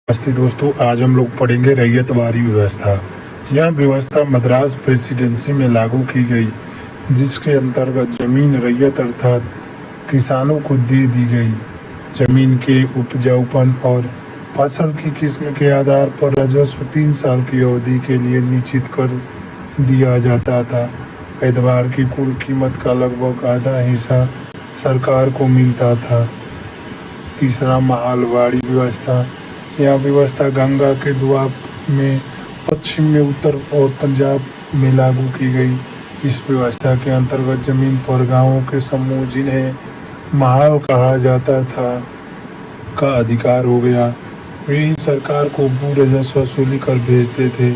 नमस्ते दोस्तों, आज हम लोग पढ़ेंगे रैयतवाड़ी व्यवस्था। यह व्यवस्था मद्रास प्रेसिडेंसी में लागू की गई, जिसके अंतर्गत जमीन रैयत अर्थात किसानों को दे दी गई। जमीन के उपजाऊपन और फसल की किस्म के आधार पर राजस्व 3 साल की अवधि के लिए निश्चित कर दिया जाता था। पैदावार की कुल कीमत का लगभग आधा हिस्सा सरकार को मिलता था। तीसरा, मालवाड़ी व्यवस्था। यह व्यवस्था गंगा के दोआब में पश्चिम में उत्तर और पंजाब में लागू की गई। इस व्यवस्था के अंतर्गत जमीन पर गांवों के समूह, जिन्हें महाल कहा जाता था, का अधिकार हो गया। वे ही सरकार को भू राजस्व वसूली कर भेजते थे,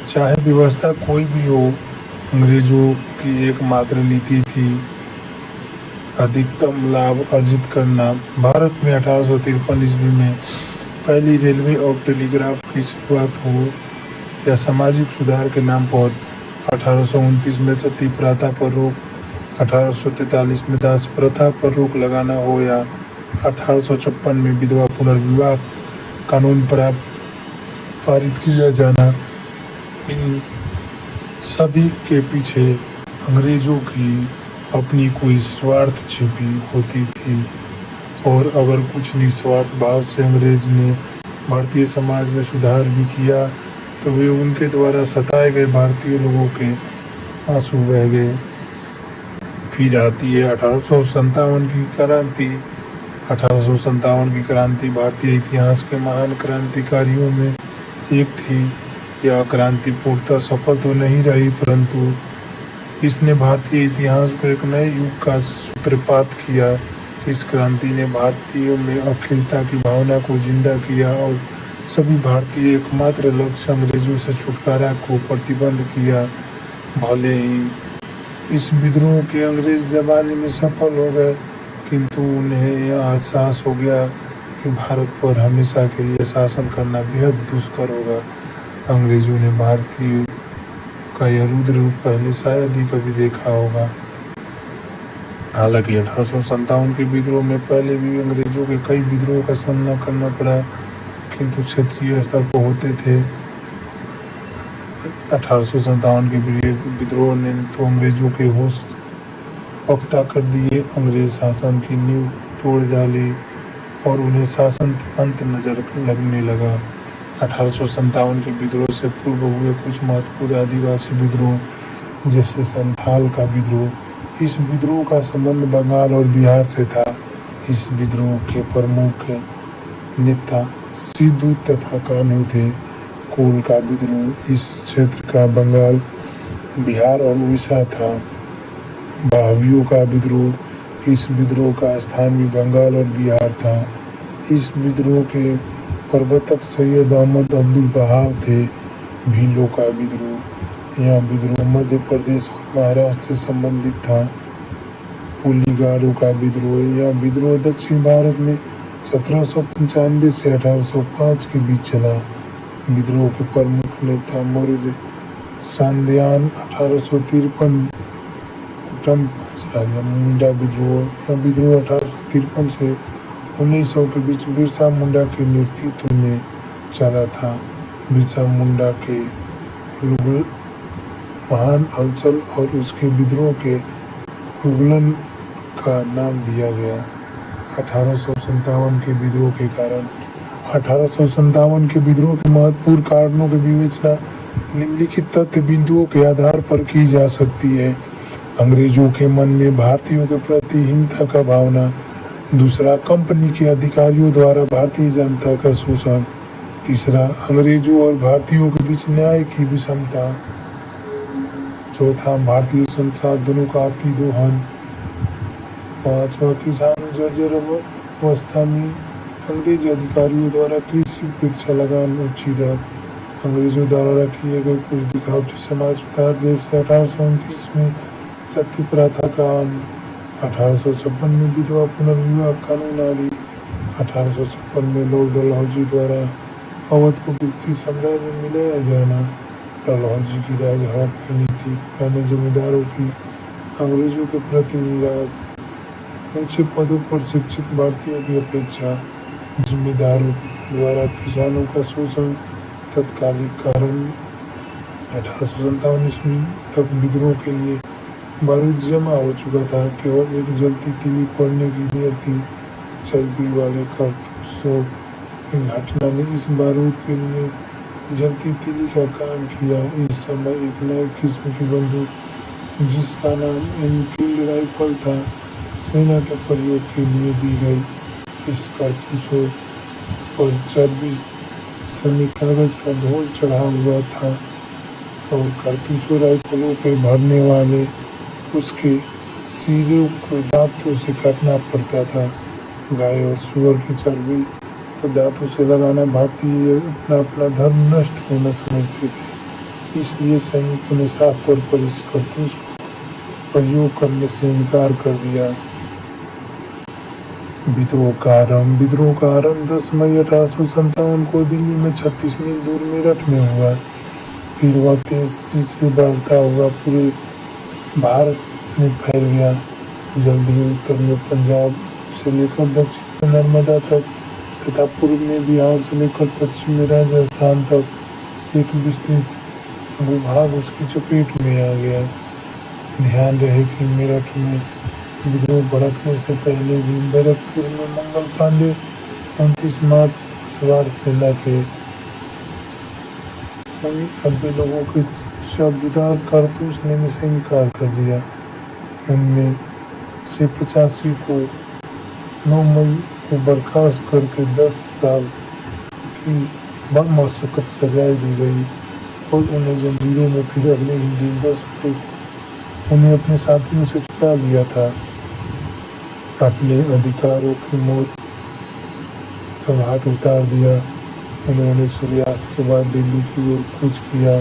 चाहे व्यवस्था कोई भी हो। अंग्रेजों की एकमात्र नीति थी अधिकतम लाभ अर्जित करना। भारत में 1853 ईस्वी में पहली रेलवे और टेलीग्राफ की शुरुआत हो या सामाजिक सुधार के नाम पर 1829 में सती प्रथा पर रोक, 1843 में दास प्रथा पर रोक लगाना हो या 1856 में विधवा पुनर्विवाह कानून पारित किया जाना, इन सभी के पीछे अंग्रेजों की अपनी कोई स्वार्थ छिपी होती थी। और अगर कुछ निस्वार्थ भाव से अंग्रेज ने भारतीय समाज में सुधार भी किया, तो वे उनके द्वारा सताए गए भारतीय लोगों के आंसू बह गए। फिर आती है 1857 की क्रांति। 1857 की क्रांति भारतीय इतिहास के महान क्रांतिकारियों में एक थी। यह क्रांति पूर्णतः सफल तो नहीं रही, परंतु इसने भारतीय इतिहास को एक नए युग का सूत्रपात किया। इस क्रांति ने भारतीयों में अखिलता की भावना को जिंदा किया और सभी भारतीय एकमात्र लक्ष्य अंग्रेजों से छुटकारा को प्रतिबंध किया। भले ही इस विद्रोह के अंग्रेज दबाने में सफल हो गए, किंतु उन्हें यह एहसास हो गया कि भारत पर हमेशा के लिए शासन करना बेहद दुष्कर होगा। अंग्रेजों ने भारतीय का यह रुद्र रूप पहले शायद ही कभी देखा होगा। हालांकि 1857 के विद्रोह में पहले भी अंग्रेजों के कई विद्रोह का सामना करना पड़ा, किंतु क्षेत्रीय स्तर पर होते थे। 1857 के विद्रोह ने तो अंग्रेजों के होश पुख्ता कर दिए, अंग्रेज शासन की नींव तोड़ डाली और उन्हें शासन अंत नजर लगने लगा। 1857 के विद्रोह से पूर्व हुए कुछ महत्वपूर्ण आदिवासी विद्रोह, जैसे संथाल का विद्रोह। इस विद्रोह का संबंध बंगाल और बिहार से था। इस विद्रोह के प्रमुख नेता सिद्धू तथा कान्हू थे। कोल का विद्रोह इस क्षेत्र का बंगाल, बिहार और उड़ीसा था। बहावियों का विद्रोह, इस विद्रोह का स्थान भी बंगाल और बिहार था। इस विद्रोह के प्रवर्तक सैयद अहमद अब्दुल बहाव थे। भीलों का विद्रोह, यह विद्रोह मध्य प्रदेश और महाराष्ट्र से संबंधित था। पुलिगारों का विद्रोह, यह विद्रोह दक्षिण भारत में 1795 से 1805 के बीच चला। विद्रोह के प्रमुख नेता मरुद सान्ध्यान 1853। राजा मुंडा विद्रोह, यह विद्रोह 1853 से 1900 के बीच बिरसा मुंडा के नेतृत्व में चला था। बिरसा मुंडा के महान हलचल और उसके विद्रोह के उल्लंघन का नाम दिया गया। 1857 के विद्रोह के कारण 1857 के विद्रोह के महत्वपूर्ण कारणों की विवेचना निम्नलिखित तथ्य बिंदुओं के आधार पर की जा सकती है। अंग्रेजों के मन में भारतीयों के प्रति हीनता का भावना। दूसरा, कंपनी के अधिकारियों द्वारा भारतीय जनता का शोषण। तीसरा, अंग्रेजों और भारतीयों के बीच न्याय की विषमता। चौथा, भारतीय संसाधनों का अति दोहन। पांचवा, किसान जर्जर अवस्था में अंग्रेज अधिकारियों द्वारा कृषि वृक्ष लगान उच्च दर। अंग्रेजों द्वारा किए गए कुछ दिखावटी समाज सुधार, जैसे 1829 में सती प्रथा का अंत, 1856 में विधवा पुनर्विवाह कानून आदि, 1856 में लॉर्ड डलहौजी द्वारा अवध को ब्रिटिश साम्राज्य में मिलाया जाना, डलहौजी की राजहड़प की नीति, पुराने जमींदारों की अंग्रेजों के प्रति निराश, ऊंचे पदों पर शिक्षित भारतीयों की अपेक्षा जिम्मेदारों द्वारा किसानों का शोषण तत्कालिक कारण। 1857 ईस्वी तक विद्रोह के लिए बारूद जमा हो चुका था, केवल एक जलती तीली पड़ने की देर थी। चर्बी वाले कारतूसों की घटना ने इस बारूद के लिए जलती तीली का काम किया। इस समय एक नए किस्म की बंदूक, जिसका नाम एनफील्ड राइफल था, सेना के प्रयोग के लिए दी गई। इस कारतूसों पर चर्बी समेत कागज का ढोल चढ़ा हुआ था और कारतूसों राइफलों पे भरने वाले उसके सिरों को दांतों से काटना पड़ता था। गाय और सूअर की चर्बी तो दांतों से लगाना भारतीय अपना अपना धर्म नष्ट होना समझते थे। इसलिए सैनिकों ने साफ तौर पर इस कारतूस को प्रयोग करने से इनकार कर दिया। विद्रोह का आरंभ 10 मई 1857 को दिल्ली में 36 मील दूर मेरठ में हुआ। फिर वह तेजी से बढ़ता हुआ पूरे भारत में फैल गया। जल्द ही उत्तर में पंजाब से लेकर दक्षिण में नर्मदा तक तथा पूर्व में बिहार से लेकर पश्चिम में राजस्थान तक एक विस्तृत भूभाग उसकी चपेट में आ गया। ध्यान रहे कि मेरठ में विद्रोह भड़कने से पहले भी बैरकपुर में मंगल पांडे 29 मार्च सवार सेना के 90 लोगों के शब्ददार कारतूस लेने से इनकार कर दिया। उनमें से 85 को 9 मई को बर्खास्त करके 10 साल की बदमशक्कत सजाएं दी गई और उन्हें जंजीरों में फिर अगले ही दिन 10 मई को उन्हें अपने साथियों से छुड़ा लिया था। अपने अधिकारों की मौत का घाट उतार दिया। उन्होंने सूर्यास्त के बाद दिल्ली की ओर कूच किया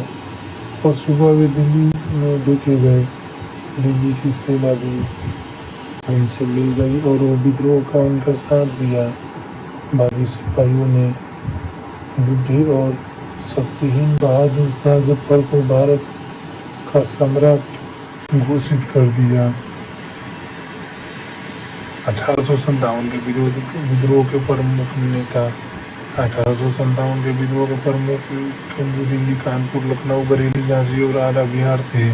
और सुबह वे दिल्ली में देखे गए। दिल्ली की सेना भी उनसे मिल गई और वो विद्रोह का उनका साथ दिया। बागी सिपाहियों ने बुढ़े और शक्तिहीन बहादुर शाह जफर को भारत का सम्राट घोषित कर दिया। 1857 के विद्रोह के प्रमुख नेता 1857 के विद्रोह के प्रमुख केंद्र दिल्ली, कानपुर, लखनऊ, बरेली, झांसी और आरा बिहार थे।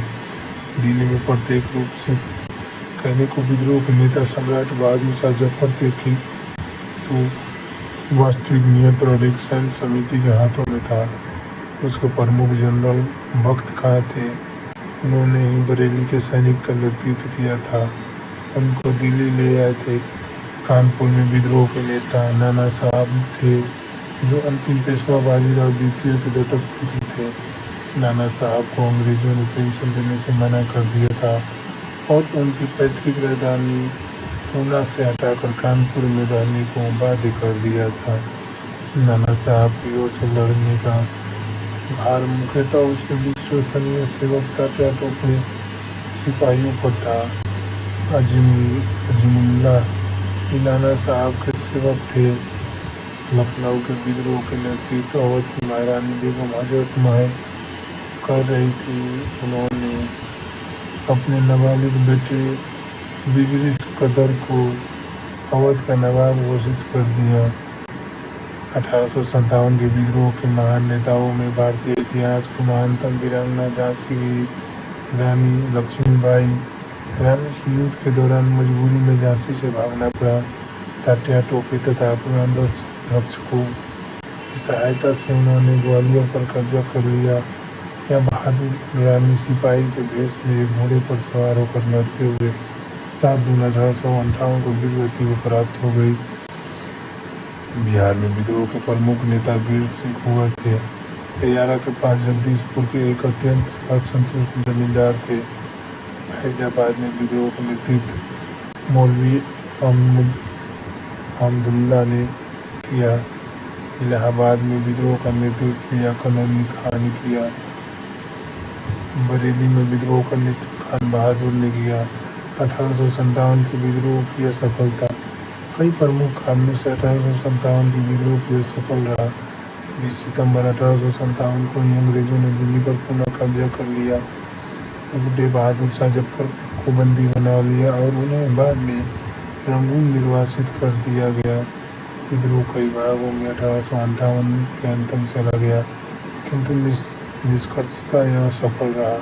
दिल्ली में प्रत्येक रूप से कहने को विद्रोह के नेता सम्राट बहादुर शाह जफर थे कि तो वास्तविक नियंत्रण एक सैन्य समिति के हाथों में था। उसके प्रमुख जनरल भक्त खां थे। उन्होंने ही बरेली के सैनिक का नेतृत्व किया था। उनको दिल्ली ले आए थे। कानपुर में विद्रोह के नेता नाना साहब थे, जो अंतिम पेशवा बाजीराव द्वितीय के दत्तक पुत्र थे। नाना साहब को अंग्रेजों ने पेंशन देने से मना कर दिया था और उनकी पैतृक राजधानी पूना से हटाकर कानपुर में रहने को बाध्य कर दिया था। नाना साहब की ओर से लड़ने का भार मुख्यतः उसके विश्वसनीय सेवक तात्या टोपे सिपाहियों पर था। अजीमुल्लाह नाना साहब के सेवक थे। लखनऊ के विद्रोह के नेतृत्व अवध की महारानी बेगम हजरत महल कर रही थी। उन्होंने अपने नाबालिग बेटे बिजरिस कदर को अवध का नवाब घोषित कर दिया। 1857 के विद्रोह के महान नेताओं में भारतीय इतिहास की महानतम वीरांगना झांसी की रानी लक्ष्मीबाई। रानी की युद्ध के दौरान मजबूरी में झांसी से भागना पड़ा। तात्या टोपे तथा पुरंदर रक्षकों की सहायता से उन्होंने ग्वालियर पर कब्जा कर लिया। यह बहादुर रानी सिपाही के भेष में एक घोड़े पर सवार होकर लड़ते हुए 7 जून 1858 को वीरगति को प्राप्त हो गई। बिहार में विद्रोह के प्रमुख नेता वीर सिंह कुंवर थे। एयारा के पास जगदीशपुर के एक अत्यंत असंतुष्ट जमींदार थे। फैजाबाद में विद्रोह का नेतृत्व मौलवी अहमदुल्ला ने किया। इलाहाबाद में विद्रोह का नेतृत्व लिया कर्नल खान ने किया। बरेली में विद्रोह का नेतृत्व खान बहादुर ने किया। 1857 के विद्रोह की असफलता कई प्रमुख कारणों से 1857 की विद्रोह की असफल रहा। 20 सितंबर 1857 को ही अंग्रेजों ने दिल्ली पर पुनः कब्जा कर लिया। बुढ़े बहादुर शाह जफर को बंदी बना लिया और उन्हें बाद में रंगून निर्वासित कर दिया गया। विद्रोह कई भागों में 1858 के अंत तक चला गया, किंतु निष्कर्षतः यह सफल रहा।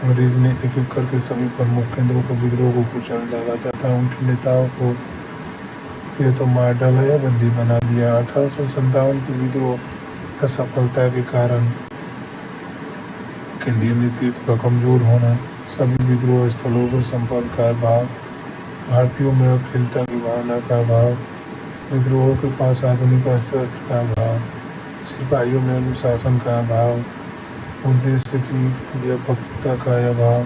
अंग्रेज ने एक एक करके सभी प्रमुख केंद्रों को विद्रोह को कुचल डाला तथा उनके नेताओं को ये तो मार डाला या बंदी बना दिया। 1857 के विद्रोह की सफलता के कारण केंद्रीय नेतृत्व का कमजोर होना, सभी विद्रोह स्थलों पर संपर्क का अभाव, भारतीयों में अखिलता की भावना का अभाव, विद्रोहों के पास आधुनिक शस्त्र का अभाव, सिपाहियों में अनुशासन का अभाव, उद्देश्य की व्यापकता का अभाव,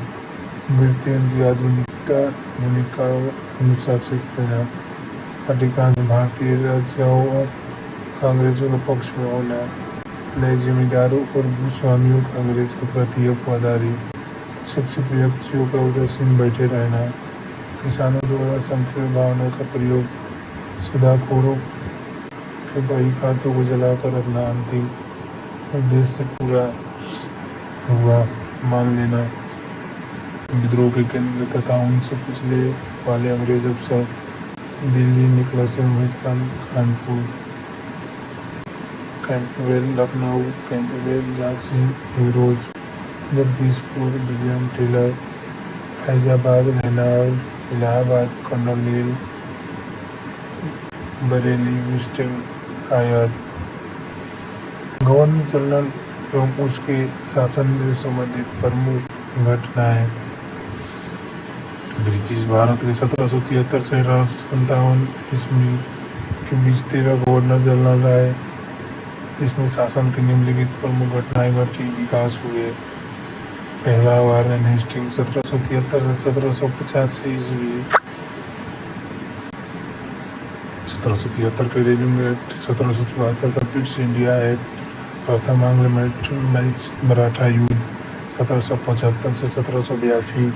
ब्रिटेन की आधुनिक का अनुशासित सेना, अधिकांश भारतीय राजाओं का अंग्रेजों के पक्ष में होना, नए जमींदारों और भूस्वामियों का अंग्रेज के प्रति वफादारी, शिक्षित व्यक्तियों का उदासीन बैठे रहना, किसानों द्वारा संकीर्ण भावना का प्रयोग, सुधाखोरों के बही खातों को जलाकर रखना, अंतिम उद्देश्य पूरा हुआ मान लेना, विद्रोह के केंद्र तथा उनसे पिछले वाले अंग्रेज अफसर Delhi, Nicholas, Hindustan, Kanpur, Campbell, Lucknow, Campbell, Jhansi, Firoz, Jagdishpur, William Taylor, Faizabad, Reynold, Allahabad, colonel Neill, Bareilly, विस्टिंग आयर, गवर्नर जनरल एवं उसके शासन में संबंधित प्रमुख घटनाएं। ब्रिटिश भारत के 1773 से 1857 ईस्वी के बीच 13 गवर्नर जनरल रहे, जिसमें शासन की निम्नलिखित प्रमुख घटनाएं घटी, विकास हुए। पहला वारेन हेस्टिंग 1773 से 1785 ईस्वी, 1773 के रेलिंग एक्ट, 1774 का ब्रिटिश इंडिया एक्ट, प्रथम आंग्ल मराठा युद्ध 1775 से 1782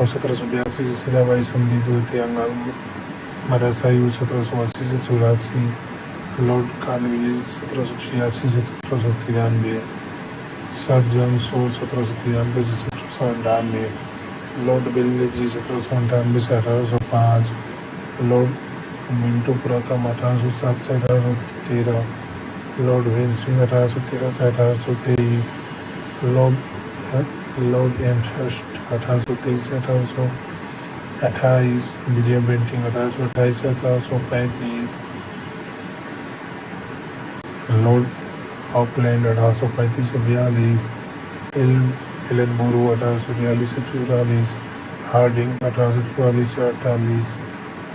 और 1782 से सिलाबाई संधि, द्वितीय आंग्ल मराठा युद्ध 1780 से 84, लॉर्ड कॉर्नवालिस 1786 से 1793, सर जॉन शोर 1793 से 1798, लॉर्ड बेल्वेजी 1798 से 1805, लॉर्ड मिंटो प्रथम 1807 से 1813, लॉर्ड वेलसिंग 1813 से 1823, लॉर्ड एमहर्स्ट 1823 से 1828, विलियम बेंटिंग 1828 से 1835, लॉर्ड ऑकलैंड 1835 से 42, एलनबोरो 1842 से 44, हार्डिंग 1844 से 48,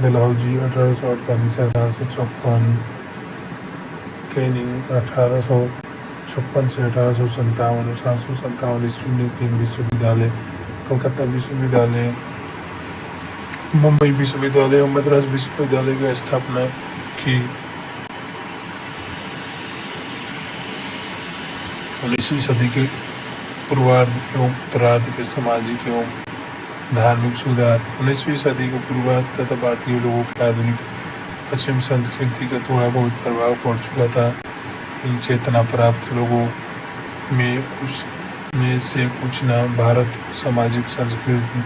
डलहौजी 1848 से 1856, कैनिंग 1856 से 1857, 1857 ईस्वी में 3 विश्वविद्यालय, कोलकाता विश्वविद्यालय, मुंबई विश्वविद्यालय और मद्रास विश्वविद्यालय की स्थापना की। 19वीं सदी के पूर्वार्ध एवं उत्तरार्ध के सामाजिक एवं धार्मिक सुधार। 19वीं सदी के पूर्वार्ध तथा भारतीय लोगों की आधुनिक पश्चिम संस्कृति का थोड़ा बहुत प्रभाव पड़ चुका था। इन चेतना प्राप्त लोगों में से कुछ ने भारत सामाजिक संस्कृति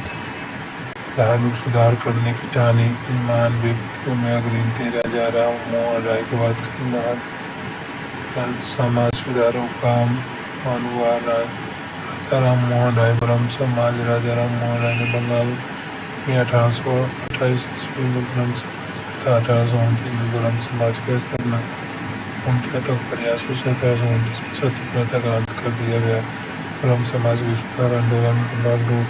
धार्मिक सुधार करने की ठानी। इन महान व्यक्तियों में अग्रणी थे राजा राम मोहन राय के बाद कई महान समाज सुधारों का अनुवाद राजा राम मोहन राय ब्रह्म समाज। राजा राम मोहन राय ने बंगाल में 1828 ईस्वी में ब्रह्म समाज तथा 1829 में ब्रह्म समाज की स्थापना। उनके अथक प्रयासों से 1829 में सती प्रथा का अंत कर दिया गया। ब्रह्म समाज के सुधार आंदोलन के बावजूद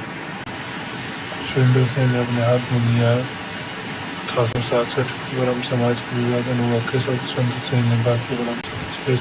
सुरेंद्र सेन ने अपने हाथ में लिया। 1867 में ब्रह्म समाज का विभाजन हुआ। केशव चंद्र सेन ने भारतीय ब्रह्म समाज के